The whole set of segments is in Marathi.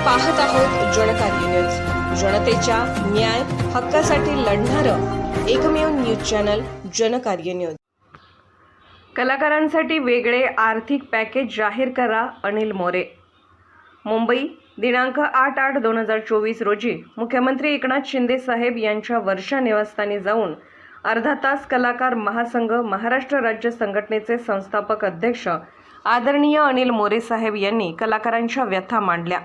पाहत आहोत जनकार्य न्यूज, जनतेच्या न्याय हक्कासाठी लढणारं एकमेव न्यूज चॅनल जनकार्य न्यूज। कलाकारांसाठी वेगळे आर्थिक पॅकेज जाहीर करा, अनिल मोरे। मुंबई दिनांक 8/8/2024 रोजी मुख्यमंत्री एकनाथ शिंदे साहेब यांच्या वर्षा निवासस्थानी जाऊन अर्धा तास कलाकार महासंघ महाराष्ट्र राज्य संघटनेचे संस्थापक अध्यक्ष आदरणीय अनिल मोरे साहेब यांनी कलाकारांच्या व्यथा मांडल्या।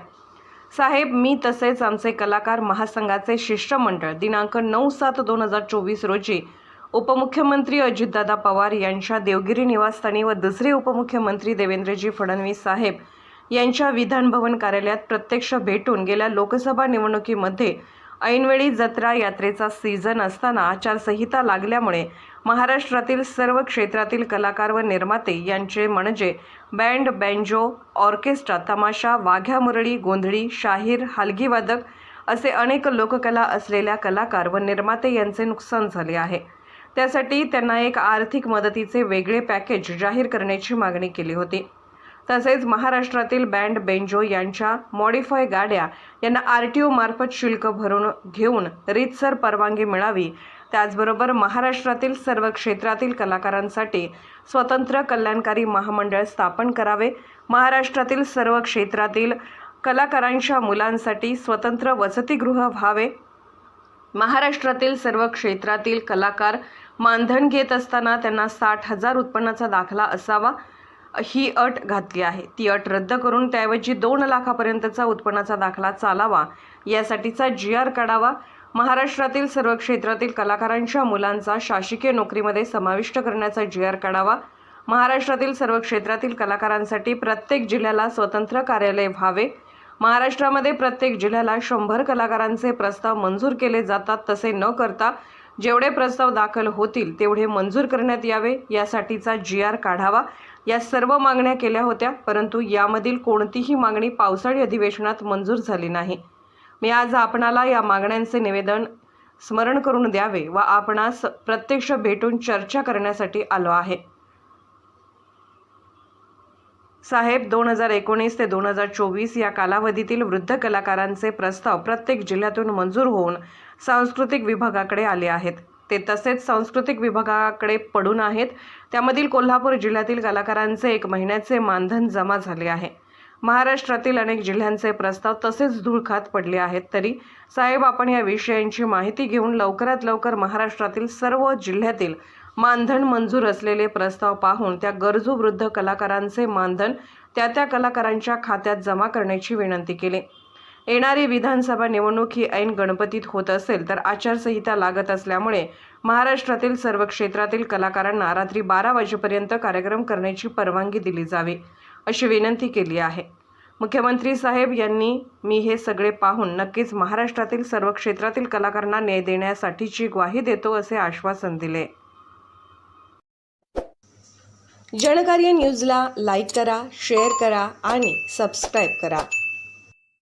साहेब, मी तसेच आमचे कलाकार महासंघाचे शिष्टमंडळ दिनांक 9/7/2024 रोजी उपमुख्यमंत्री अजितदादा पवार यांच्या देवगिरी निवासस्थानी व दुसरे उपमुख्यमंत्री देवेंद्रजी फडणवीस साहेब यांच्या विधान भवन कार्यालयात प्रत्यक्ष भेटून गेल्या लोकसभा निवडणुकीमध्ये ऐनवेळी जत्रा यात्रेचा सीझन असताना आचारसंहिता लागल्यामुळे महाराष्ट्रातील सर्व क्षेत्रातील कलाकार व निर्माते यांचे म्हणजे बँड, बँजो, ऑर्केस्ट्रा, तमाशा, वाघ्या मुरळी, गोंधळी, शाहीर, हलगी वादक असे अनेक लोककला असलेल्या कलाकार व निर्माते यांचे नुकसान झाले आहे। त्यासाठी त्यांना एक आर्थिक मदतीचे वेगळे पॅकेज जाहीर करण्याची मागणी केली होती। तसेच महाराष्ट्रातील बँड, बेंजो यांच्या मॉडिफाय गाड्या यांना RTO मार्फत शुल्क भरून घेऊन रीतसर परवानगी मिळावी। त्याचबरोबर महाराष्ट्रातील सर्व क्षेत्रातील कलाकारांसाठी स्वतंत्र कल्याणकारी महामंडळ स्थापन करावे। महाराष्ट्रातील सर्व क्षेत्रातील कलाकारांच्या मुलांसाठी स्वतंत्र वसतिगृह व्हावे। महाराष्ट्रातील सर्व क्षेत्रातील कलाकार मानधन घेत असताना त्यांना 60,000 उत्पन्नाचा दाखला असावा ही अट घातली आहे। ती अट रद्द करून त्याऐवजी 2 लाखापर्यंतचा उत्पन्नाचा दाखला चालावा, यासाठीचा GR काढावा। महाराष्ट्रातील सर्व क्षेत्रातील कलाकारांच्या मुलांचा शासकीय नोकरीमध्ये समाविष्ट करण्याचा GR काढावा। महाराष्ट्रातील सर्व क्षेत्रातील कलाकारांसाठी प्रत्येक जिल्ह्याला स्वतंत्र कार्यालय व्हावे। महाराष्ट्रामध्ये प्रत्येक जिल्ह्याला 100 कलाकारांचे प्रस्ताव मंजूर केले जातात, तसे न करता जेवढे प्रस्ताव दाखल होतील तेवढे मंजूर करण्यात यावे, यासाठीचा GR काढावा। या सर्व मागण्या केल्या होत्या, परंतु यामधील कोणतीही मागणी पावसाळी अधिवेशनात मंजूर झाली नाही। मी आज आपणाला या मागण्यांचे निवेदन स्मरण करून द्यावे व आपणास प्रत्यक्ष भेटून चर्चा करण्यासाठी आलो आहे। साहेब, 2019 ते 2024 या कालावधीतील वृद्ध कलाकारांचे प्रस्ताव प्रत्येक जिल्ह्यातून मंजूर होऊन सांस्कृतिक विभागाकडे आले आहेत। ते तसेच सांस्कृतिक विभागाकडे पडून आहेत। त्यामधील कोल्हापूर जिल्ह्यातील कलाकारांचे 1 महिन्याचे मानधन जमा झाले आहे। महाराष्ट्रातील अनेक जिल्ह्यांचे प्रस्ताव तसेच धूळ खात पडले आहेत। तरी साहेब, आपण या विषयांची माहिती घेऊन लवकरात लवकर महाराष्ट्रातील सर्व जिल्ह्यातील मानधन मंजूर असलेले प्रस्ताव पाहून त्या गरजू वृद्ध कलाकारांचे मानधन त्या कलाकारांच्या खात्यात जमा करण्याची विनंती केली। येणारी विधानसभा निवडणूक ही ऐन गणपतीत होत असेल तर आचारसंहिता लागत असल्यामुळे महाराष्ट्रातील सर्व क्षेत्रातील कलाकारांना रात्री 12 वाजेपर्यंत कार्यक्रम करण्याची परवानगी दिली जावी, अशी विनंती केली आहे। मुख्यमंत्री साहेब यांनी मी हे सगळे पाहून नक्कीच महाराष्ट्रातील सर्व क्षेत्रातील कलाकारांना न्याय देण्यासाठीची ग्वाही देतो, असे आश्वासन दिले। जनकार्य न्यूजला लाईक करा, शेअर करा आणि सबस्क्राईब करा।